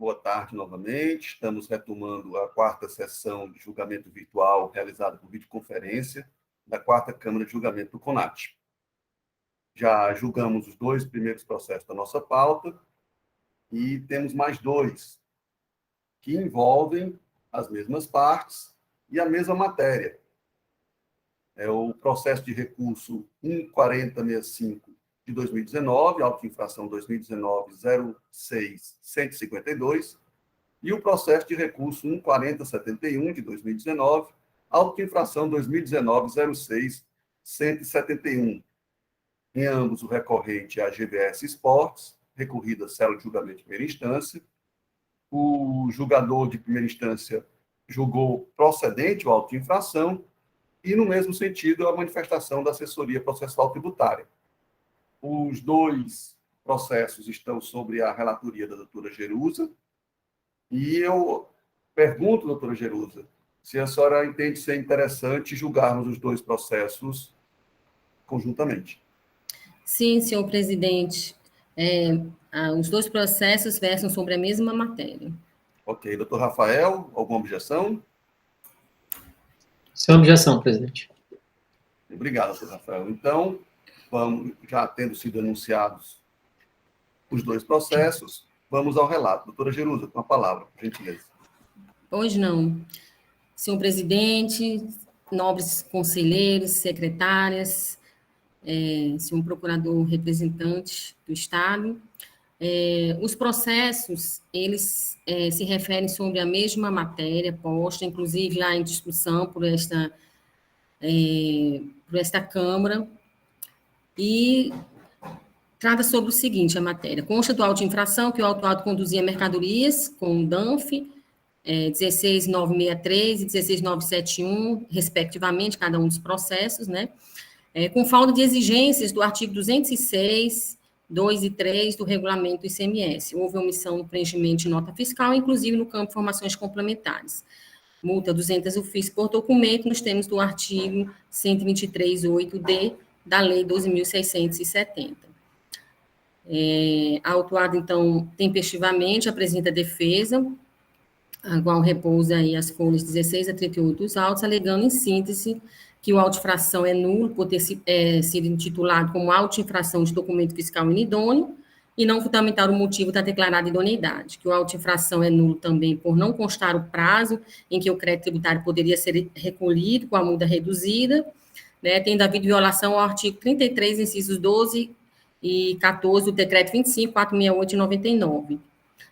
Boa tarde novamente. Estamos retomando a quarta sessão de julgamento virtual realizada por videoconferência da quarta Câmara de Julgamento do CONAT. Já julgamos os 2 primeiros processos da nossa pauta e temos mais 2 que envolvem as mesmas partes e a mesma matéria. É o processo de recurso 14065 de 2019, auto-infração 2019-06-152, e o processo de recurso 14071 de 2019, auto-infração 2019-06-171. Em ambos, o recorrente é a GBS Esportes, recorrida à célula de julgamento de primeira instância. O julgador de primeira instância julgou procedente o auto-infração e, no mesmo sentido, a manifestação da assessoria processual tributária. Os 2 processos estão sobre a relatoria da doutora Jerusa, e eu pergunto, doutora Jerusa, se a senhora entende ser interessante julgarmos os 2 processos conjuntamente. Sim, senhor presidente. Os 2 processos versam sobre a mesma matéria. Ok. Doutor Rafael, alguma objeção? Sem objeção, presidente. Obrigado, doutor Rafael. Então, vamos, já tendo sido anunciados os 2 processos, vamos ao relato. Doutora Jerusa, com a palavra, por gentileza. Hoje não. Senhor presidente, nobres conselheiros, secretárias, senhor procurador representante do Estado, os processos, eles se referem sobre a mesma matéria posta, inclusive lá em discussão por esta Câmara, e trata sobre o seguinte, a matéria. Consta do auto de infração que o autuado conduzia mercadorias com DANF, 16963 e 16971, respectivamente, cada um dos processos, né? Com falta de exigências do artigo 206, 2 e 3 do regulamento do ICMS. Houve omissão no preenchimento de nota fiscal, inclusive no campo de informações complementares. Multa 200 ofício por documento, nos termos do artigo 123.8d da Lei 12.670. Autuado, então, tempestivamente, apresenta defesa, a qual repousa aí as folhas 16 a 38 dos autos, alegando, em síntese, que o auto-infração é nulo por ter sido intitulado como auto-infração de documento fiscal inidôneo e não fundamentar o motivo da declarada idoneidade, que o auto-infração é nulo também por não constar o prazo em que o crédito tributário poderia ser recolhido com a multa reduzida, né, tendo havido violação ao artigo 33, incisos 12 e 14 do decreto 25.468 de 99,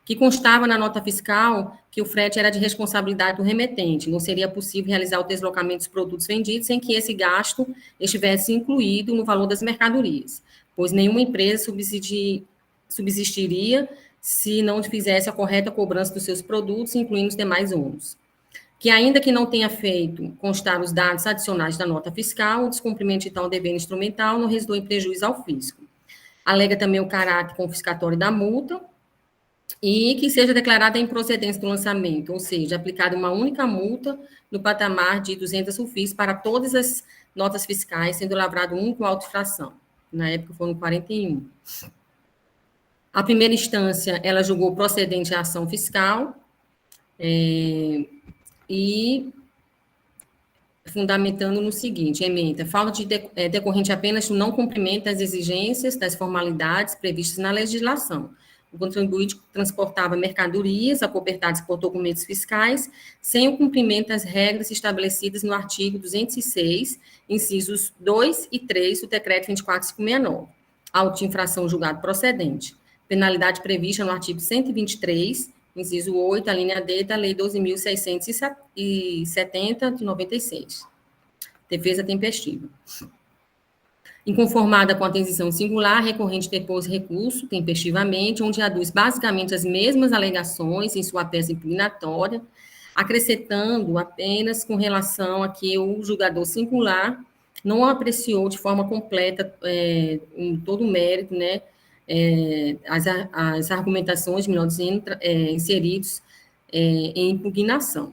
que constava na nota fiscal que o frete era de responsabilidade do remetente, não seria possível realizar o deslocamento dos produtos vendidos sem que esse gasto estivesse incluído no valor das mercadorias, pois nenhuma empresa subsistiria se não fizesse a correta cobrança dos seus produtos, incluindo os demais ônus. Que ainda que não tenha feito constar os dados adicionais da nota fiscal, o descumprimento de tal dever instrumental não resultou em prejuízo ao fisco. Alega também o caráter confiscatório da multa, e que seja declarada a improcedência do lançamento, ou seja, aplicada uma única multa no patamar de 200 UFIs para todas as notas fiscais, sendo lavrado um com auto-infração. Na época foram 41. A primeira instância, ela julgou procedente a ação fiscal e fundamentando no seguinte, ementa, falta de decorrente apenas do não cumprimento das exigências, das formalidades previstas na legislação. O contribuinte transportava mercadorias acobertadas por documentos fiscais sem o cumprimento das regras estabelecidas no artigo 206, incisos 2 e 3 do decreto 24.569. Auto-infração julgado procedente. Penalidade prevista no artigo 123, inciso 8, a linha D da Lei 12.670 de 96. Defesa tempestiva. Inconformada com a decisão singular, a recorrente depôs recurso tempestivamente, onde aduz basicamente as mesmas alegações em sua peça impugnatória, acrescentando apenas com relação a que o julgador singular não apreciou de forma completa em todo o mérito, né, as argumentações, melhor dizendo, inseridos em impugnação.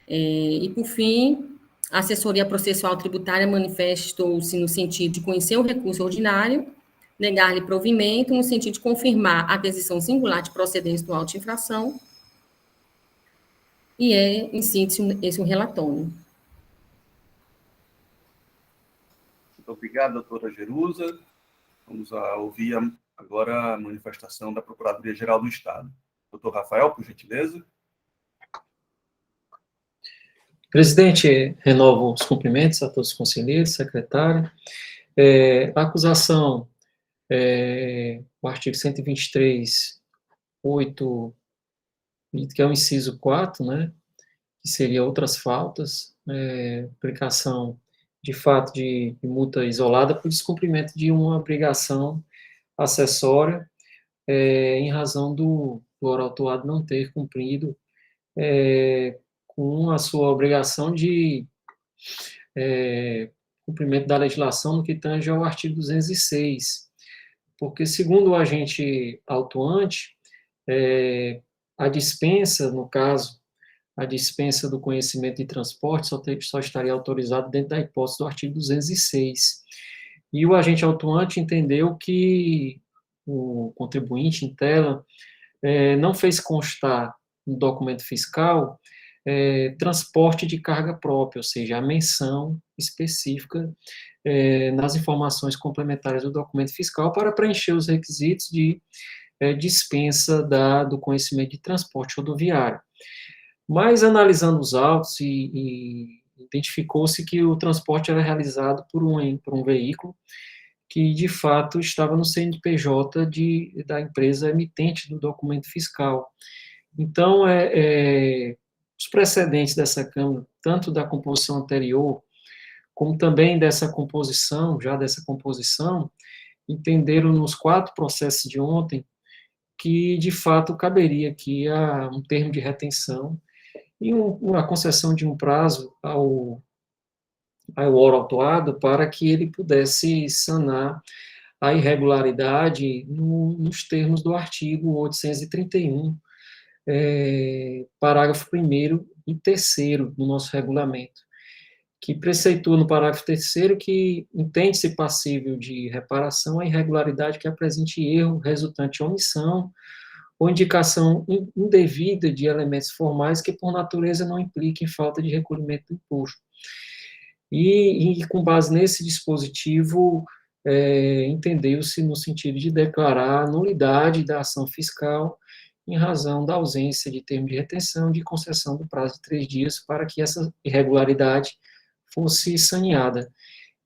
E, por fim, a assessoria processual tributária manifestou-se no sentido de conhecer o recurso ordinário, negar-lhe provimento, no sentido de confirmar a aquisição singular de procedência do auto de infração, e em síntese, esse é o relatório. Muito obrigado, doutora Jerusa. Vamos ouvir agora a manifestação da Procuradoria-Geral do Estado. Doutor Rafael, por gentileza. Presidente, renovo os cumprimentos a todos os conselheiros, secretário. A acusação, o artigo 123, 8, que é o inciso 4, né, que seria outras faltas, aplicação de fato de multa isolada por descumprimento de uma obrigação acessória, em razão do autuado não ter cumprido com a sua obrigação de cumprimento da legislação no que tange ao artigo 206, porque, segundo o agente autuante, a dispensa, no caso, a dispensa do conhecimento de transporte só estaria autorizado dentro da hipótese do artigo 206. E o agente autuante entendeu que o contribuinte em tela não fez constar no documento fiscal transporte de carga própria, ou seja, a menção específica nas informações complementares do documento fiscal para preencher os requisitos de dispensa do conhecimento de transporte rodoviário. Mas, analisando os autos, identificou-se que o transporte era realizado por um veículo que, de fato, estava no CNPJ da empresa emitente do documento fiscal. Então, os precedentes dessa Câmara, tanto da composição anterior, como também dessa composição, entenderam nos 4 processos de ontem que, de fato, caberia aqui um termo de retenção e uma concessão de um prazo ao órgão autuado para que ele pudesse sanar a irregularidade nos termos do artigo 831, parágrafo 1º e 3º do nosso regulamento, que preceitua no parágrafo 3º que entende-se passível de reparação a irregularidade que apresente erro resultante de omissão ou indicação indevida de elementos formais que, por natureza, não impliquem falta de recolhimento do imposto. E com base nesse dispositivo, entendeu-se no sentido de declarar a nulidade da ação fiscal em razão da ausência de termo de retenção de concessão do prazo de 3 dias para que essa irregularidade fosse saneada.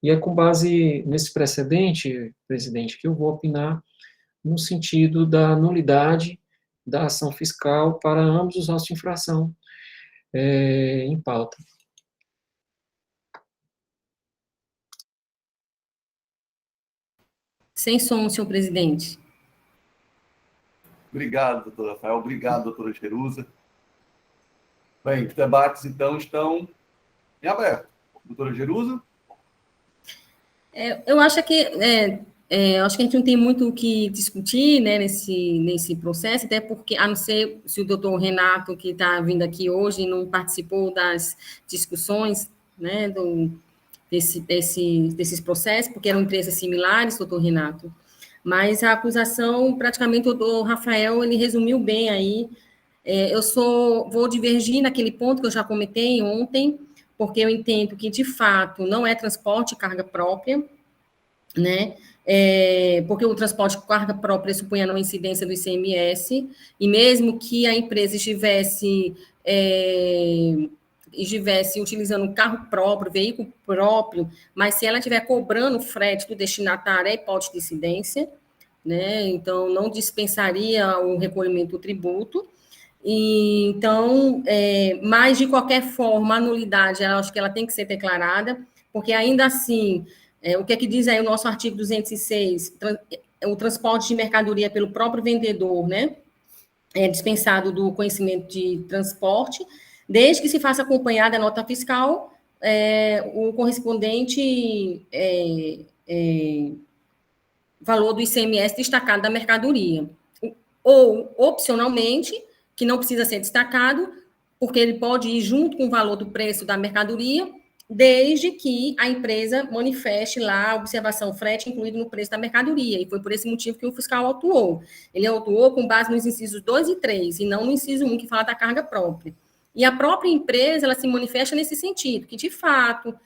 E é com base nesse precedente, presidente, que eu vou opinar no sentido da nulidade da ação fiscal para ambos os autos de infração em pauta. Sem som, senhor presidente. Obrigado, doutor Rafael. Obrigado, doutora Jerusa. Bem, os debates, então, estão em aberto. Doutora Jerusa? Eu acho que a gente não tem muito o que discutir, né, nesse processo, até porque, a não ser se o doutor Renato, que está vindo aqui hoje, não participou das discussões, né, desses processos, porque eram empresas similares, doutor Renato. Mas a acusação, praticamente, o doutor Rafael, ele resumiu bem aí. Vou divergir naquele ponto que eu já comentei ontem, porque eu entendo que, de fato, não é transporte de carga própria, né? Porque o transporte de carga própria supõe a não incidência do ICMS, e mesmo que a empresa estivesse utilizando um carro próprio, veículo próprio, mas se ela estiver cobrando frete do destinatário, é hipótese de incidência, né? Então, não dispensaria o recolhimento do tributo. E, então, mas, de qualquer forma, a nulidade, eu acho que ela tem que ser declarada, porque, ainda assim, o que é que diz aí o nosso artigo 206? O transporte de mercadoria pelo próprio vendedor, né? É dispensado do conhecimento de transporte, desde que se faça acompanhada a nota fiscal, o correspondente valor do ICMS destacado da mercadoria. Ou, opcionalmente, que não precisa ser destacado, porque ele pode ir junto com o valor do preço da mercadoria, desde que a empresa manifeste lá a observação frete incluído no preço da mercadoria, e foi por esse motivo que o fiscal autuou. Ele autuou com base nos incisos 2 e 3, e não no inciso 1, que fala da carga própria. E a própria empresa, ela se manifesta nesse sentido, que, de fato,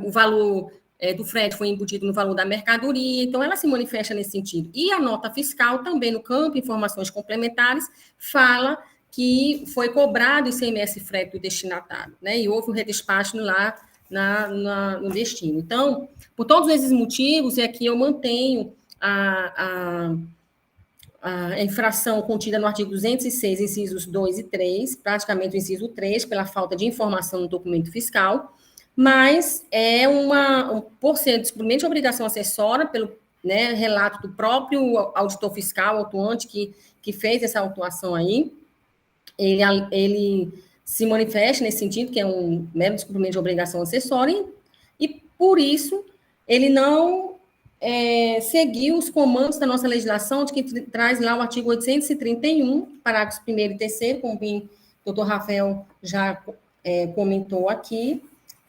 o valor do frete foi embutido no valor da mercadoria, então ela se manifesta nesse sentido. E a nota fiscal também, no campo informações complementares, fala que foi cobrado o ICMS frete do destinatário, né? E houve um redespacho lá no destino. Então, por todos esses motivos, é que eu mantenho a infração contida no artigo 206, incisos 2 e 3, praticamente o inciso 3, pela falta de informação no documento fiscal, mas por ser descumprimento de obrigação acessória, pelo, né, relato do próprio auditor fiscal, autuante, que fez essa autuação aí, ele se manifesta nesse sentido, que é um mero descumprimento de obrigação acessória, e por isso ele não seguiu os comandos da nossa legislação, de que traz lá o artigo 831, parágrafos 1º e 3º, como o doutor Rafael já comentou aqui,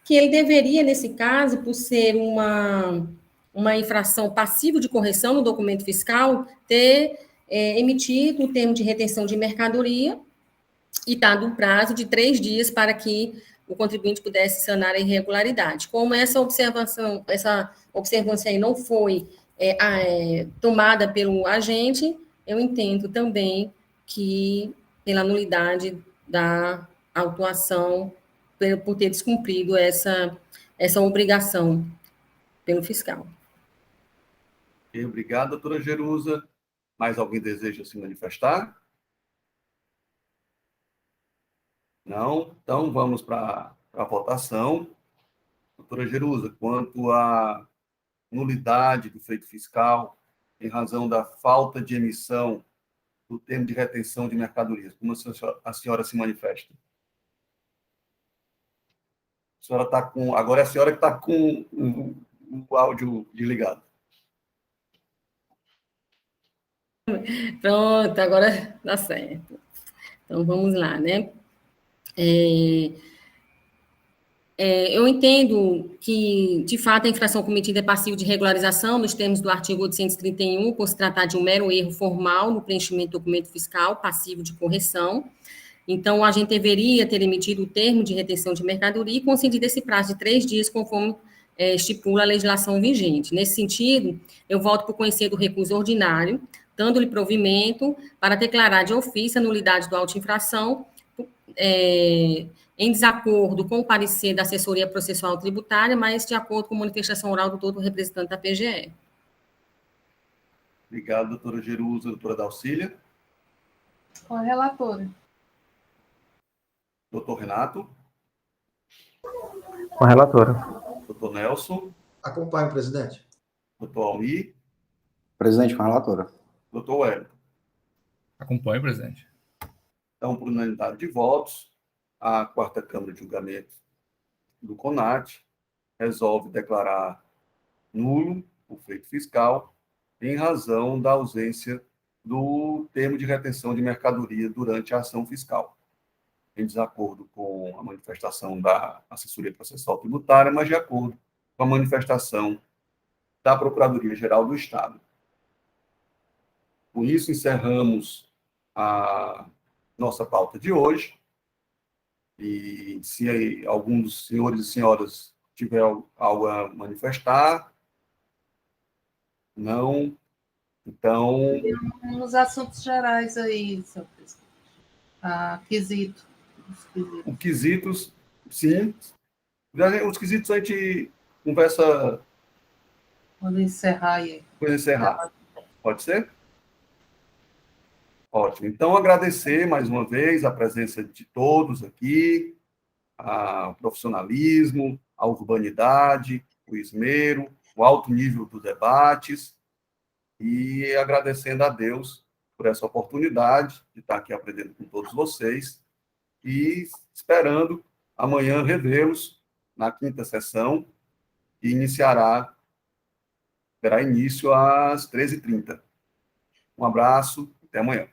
que ele deveria, nesse caso, por ser uma infração passível de correção no documento fiscal, ter emitido o termo de retenção de mercadoria e dado um prazo de 3 dias para que o contribuinte pudesse sanar a irregularidade. Como essa observância aí não foi tomada pelo agente, eu entendo também que pela nulidade da autuação, por ter descumprido essa obrigação pelo fiscal. Obrigado, doutora Jerusa. Mais alguém deseja se manifestar? Não? Então, vamos para a votação. Doutora Jerusa, quanto à nulidade do feito fiscal, em razão da falta de emissão do termo de retenção de mercadorias, como a senhora se manifesta? A senhora está com... Agora é a senhora que está com o áudio desligado. Pronto, agora dá certo. Então, vamos lá, né? Eu entendo que, de fato, a infração cometida é passiva de regularização nos termos do artigo 831, por se tratar de um mero erro formal no preenchimento do documento fiscal, passivo de correção. Então, o agente deveria ter emitido o termo de retenção de mercadoria e concedido esse prazo de 3 dias, conforme estipula a legislação vigente. Nesse sentido, eu volto para o conhecer do recurso ordinário, dando-lhe provimento para declarar de ofício a nulidade do auto-infração, em desacordo com o parecer da assessoria processual tributária, mas de acordo com a manifestação oral do todo representante da PGE. Obrigado, doutora Jerusa. Doutora Dalcília? Com a relatora. Doutor Renato? Com a relatora. Doutor Nelson? Acompanho, presidente. Doutor Almir? Presidente, com a relatora. Doutor Wellington? Acompanho, presidente. Então, por unanimidade de votos, a 4ª Câmara de Julgamento do CONAT resolve declarar nulo o feito fiscal em razão da ausência do termo de retenção de mercadoria durante a ação fiscal, em desacordo com a manifestação da assessoria processual tributária, mas de acordo com a manifestação da Procuradoria-Geral do Estado. Com isso, encerramos a nossa pauta de hoje. E se algum dos senhores e senhoras tiver algo a manifestar, não, então... Nos assuntos gerais aí, senhor presidente. Quesito. Os quesitos, sim. Os quesitos a gente conversa... Quando encerrar aí. Quando encerrar. Pode ser? Ótimo. Então, agradecer mais uma vez a presença de todos aqui, o profissionalismo, a urbanidade, o esmero, o alto nível dos debates, e agradecendo a Deus por essa oportunidade de estar aqui aprendendo com todos vocês, e esperando amanhã revê-los na 5ª sessão, que terá início às 13h30. Um abraço, até amanhã.